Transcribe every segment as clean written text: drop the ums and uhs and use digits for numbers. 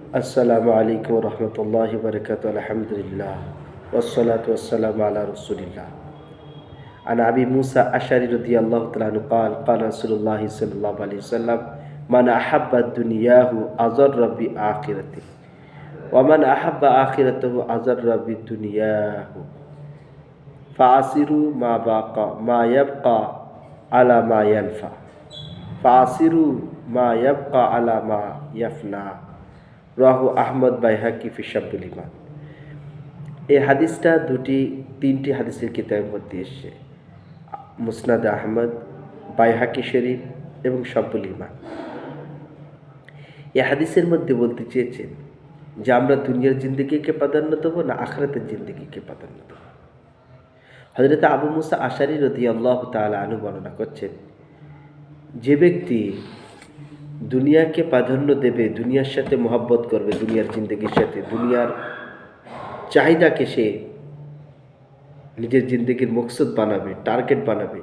আসসালামু আলাইকুম রহমতুল্লাহ বরকাত আলহামদুলিল্লাহ ওয়াসসালাতু ওয়াসসালামু আলা রাসূলিল্লাহ আন আবি মুসা আশআরী রাদিয়াল্লাহু তাআলা আনহু قال قال رسول الله صلى الله عليه وسلم من أحب الدنياه أضر بآخرته ومن أحب آخرته أضر بدنياه فعسروا ما يبقى على ما ينفع فعسروا ما يبقى على ما يفنى রাহু আহমদ বাইহাকি ফি শাব্বুল ঈমান। এই হাদিসটা তিনটি হাদিসের কিতাবের মধ্যে এসেছে, মুসনাদ আহমদ, বাইহাকি শরীফ এবং শাব্বুল ঈমান। এই হাদিসের মধ্যে বলতে চেয়েছেন যে আমরা দুনিয়ার জিন্দেগিকে প্রাধান্য দেবো না আখিরাতের জিন্দেগিকে প্রাধান্য দেবো। হযরত আবু মুসা আশআরী রাদিয়াল্লাহু তাআলা আনহু বর্ণনা করছেন, যে ব্যক্তি দুনিয়াকে প্রাধান্য দেবে, দুনিয়ার সাথে মহব্বত করবে, দুনিয়ার জিন্দগির সাথে দুনিয়ার চাহিদাকে সে নিজের জিন্দগির মকসুদ বানাবে, টার্গেট বানাবে,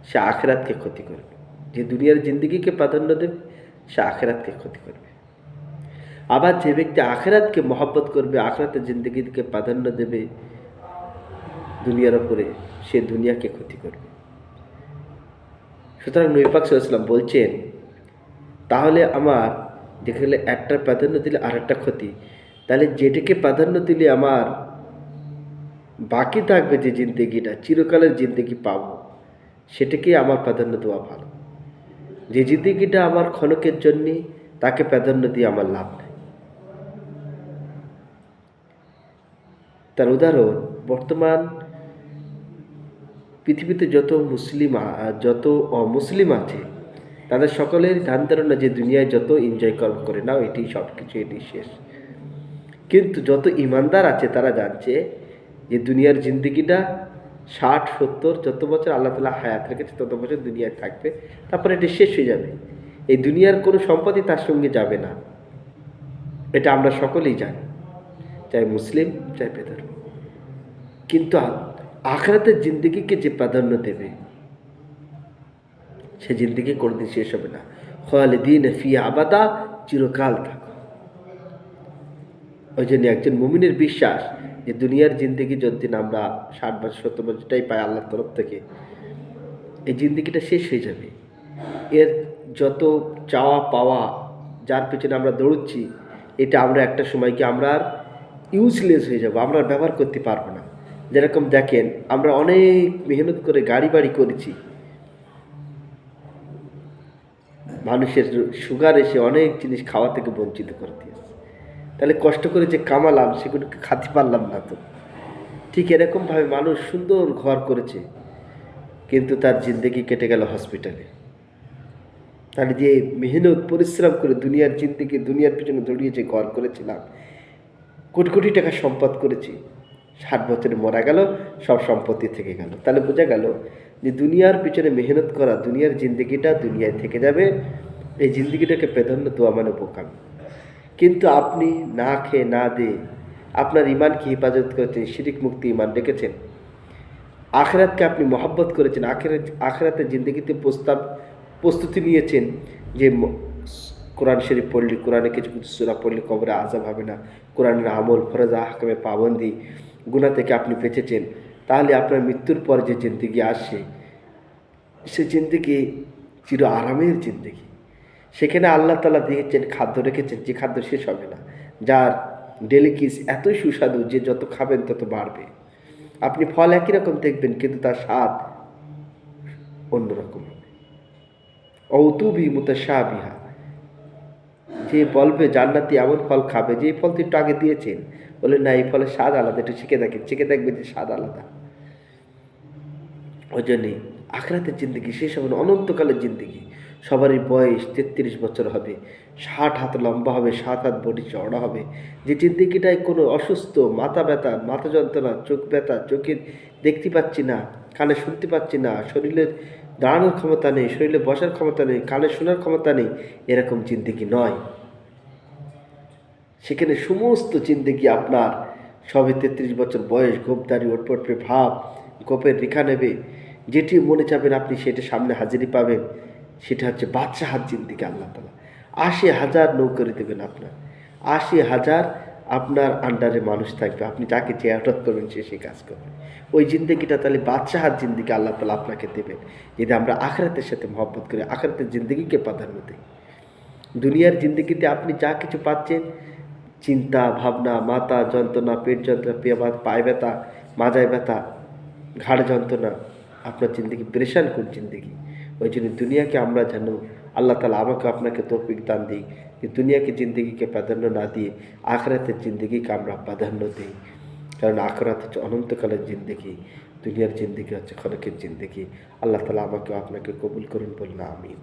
সে আখিরাতকে ক্ষতি করবে। যে দুনিয়ার জিন্দগিকে প্রাধান্য দেবে সে আখিরাতকে ক্ষতি করবে। আবার যে ব্যক্তি আখিরাতকে মহব্বত করবে, আখিরাতের জিন্দগিকে প্রাধান্য দেবে দুনিয়ার ওপরে, সে দুনিয়াকে ক্ষতি করবে। সুতরাং নবী পাক সাল্লাল্লাহু আলাইহি ওয়াসাল্লাম বলছেন, তাহলে আমার যেখানে একটার প্রাধান্য দিলে আর একটা ক্ষতি, তাহলে যেটাকে প্রাধান্য দিলে আমার বাকি থাকবে যে জিন্দেগিটা, চিরকালের জিন্দেগি পাবো, সেটাকে আমার প্রাধান্য দেওয়া ভালো। যে জিন্দেগিটা আমার ক্ষণকের জন্যে, তাকে প্রাধান্য দিয়ে আমার লাভ নেই। তার উদাহরণ, বর্তমান পৃথিবীতে যত অমুসলিম আছে, তাদের সকলের ধ্যান ধারণা যে দুনিয়ায় যত এনজয় করে নাও, এটি সব কিছু, এটি শেষ। কিন্তু যত ইমানদার আছে তারা জানছে যে দুনিয়ার জিন্দগিটা 60-70 যত বছর আল্লাহ তাআলা হায়াত রেখেছে তত বছর দুনিয়ায় থাকবে, তারপরে এটি শেষ হয়ে যাবে। এই দুনিয়ার কোনো সম্পত্তি তার সঙ্গে যাবে না, এটা আমরা সকলেই জানি, চাই মুসলিম চাই বেধর্মী। কিন্তু আখিরাতের জিন্দগিকে যে প্রাধান্য দেবে, সে জিন্দগি কোনোদিন শেষ হবে না। খালিদিন ফিহা আবাদা, চিরকাল থাকো। ওই জন্য একজন মুমিনের বিশ্বাস যে দুনিয়ার জিন্দগি যতদিন আমরা 60 বছর 70 বছরটাই পাই আল্লাহর তরফ থেকে, এই জিন্দগিটা শেষ হয়ে যাবে। এর যত চাওয়া পাওয়া, যার পেছনে আমরা দৌড়চ্ছি, এটা আমরা একটা সময় কি আমরা আর ইউজলেস হয়ে যাব, আমরা আর ব্যবহার করতে পারবো না। যেরকম দেখেন, আমরা অনেক মেহনত করে গাড়ি বাড়ি করেছি, মানুষের সুগার এসে অনেক জিনিস খাওয়া থেকে বঞ্চিত করে দিয়েছে। তাহলে কষ্ট করে যে কামালাম সেগুলোকে খাতে পারলাম না তো। ঠিক এরকমভাবে মানুষ সুন্দর ঘর করেছে, কিন্তু তার জিন্দগি কেটে গেল হসপিটালে। তাহলে যে মেহনত পরিশ্রম করে দুনিয়ার জিন্দগি, দুনিয়ার পিছনে দৌড়িয়ে যে ঘর করেছিলাম, কোটি কোটি টাকা সম্পদ করেছি, 60 বছরে মারা গেল, সব সম্পত্তি থেকে গেল। তাহলে বোঝা গেল যে দুনিয়ার পিছনে মেহনত করা, দুনিয়ার জিন্দগিটা দুনিয়ায় থেকে যাবে, এই জিন্দগিটাকে প্রাধান্য দেওয়া মানে বোকামি। কিন্তু আপনি না খেয়ে না দিয়ে আপনার ইমানকে হেফাজত করেছেন, শিরিক মুক্তি ইমান রেখেছেন, আখিরাতকে আপনি মহব্বত করেছেন, আখিরাতের জিন্দগিতে প্রস্তুতি নিয়েছেন যে কোরআন শরীফ পড়লে, কোরআনে কিছু কিছু সূরা পড়লে কবরে আযাব হবে না, কোরআনের আমল, ফরজ আহকামে পাবন্দি, গুনাহ থেকে আপনি বেঁচেছেন, তাহলে আপনার মৃত্যুর পর যে জিন্দগি আসে, সে জিন্দগি চির আরামের জিন্দগি। সেখানে আল্লাহ তাআলা দিয়েছেন, খাদ্য রেখেছেন, যে খাদ্য শেষ হবে না, যার ডেলিকিস এতই সুস্বাদু যে যত খাবেন তত বাড়বে। আপনি ফল একই রকম দেখবেন, কিন্তু তার স্বাদ অন্যরকম হবে। অউতুবি মুতাশাবিহা, যে বলবে জান্নাতি এমন ফল খাবে যে ফল তো একটু আগে দিয়েছেন, বলে না এই ফলের স্বাদ আলাদা, একটু চেখে দেখবেন যে স্বাদ আলাদা। ওই জন্যে আখিরাতের জিন্দগি শেষ হবে না, অনন্তকালের জিন্দগি। সবারই বয়স 33 বছর হবে, 60 হাত লম্বা হবে, 7 হাত বডি চওড়া হবে। যে জিন্দগিটায় কোনো অসুস্থ, মাথা ব্যথা, মাথা যন্ত্রণা, চোখ ব্যথা, চোখে দেখতে পাচ্ছি না, কানে শুনতে পাচ্ছি না, শরীরে দাঁড়ানোর ক্ষমতা নেই, শরীরে বসার ক্ষমতা নেই, কানে শোনার ক্ষমতা নেই, এরকম জিন্দগি নয়। সেখানে সমস্ত জিন্দগি আপনার সবে 33 বছর বয়স, গোপদারি, ওটপটপে ভাব, গোপের রেখা নেবে, যেটি মনে চাবেন আপনি সেটা সামনে হাজিরি পাবেন। সেটা হচ্ছে বাদশাহাত জিন্দিগি। আল্লাহ তাআলা 80,000 নৌকরি দেবেন আপনার, 80,000 আপনার আন্ডারে মানুষ থাকবে, আপনি যাকে যে অর্ডার করবেন সে সেই কাজ করবে। ওই জিন্দগিটা তাহলে বাদশাহার জিন্দগি আল্লাহ তালা আপনাকে দেবেন, যদি আমরা আখরাতের সাথে মহব্বত করি, আখরাতের জিন্দগিকে প্রাধান্য দিই। দুনিয়ার জিন্দগিতে আপনি যা কিছু পাচ্ছেন, চিন্তা ভাবনা, মাথা যন্ত্রণা, পেট যন্ত্রণা, পায়ে ব্যথা, মাজায় ব্যথা, ঘাড় যন্ত্রণা, আপনার জিন্দগি পেরেশান কোন জিন্দগি। ওই জন্য দুনিয়াকে আমরা যেন আল্লাহ তালা আমাকে আপনাকে তৌফিক দান দিই যে দুনিয়াকে জিন্দগিকে প্রাধান্য না দিয়ে আখরাতের জিন্দগিকে আমরা প্রাধান্য দিই। কারণ আখরাত হচ্ছে অনন্তকালের জিন্দগি, দুনিয়ার জিন্দগি হচ্ছে ক্ষণিকের জিন্দগি। আল্লাহ তালা আমাকে আপনাকে কবুল করুন, বলুন আমিন।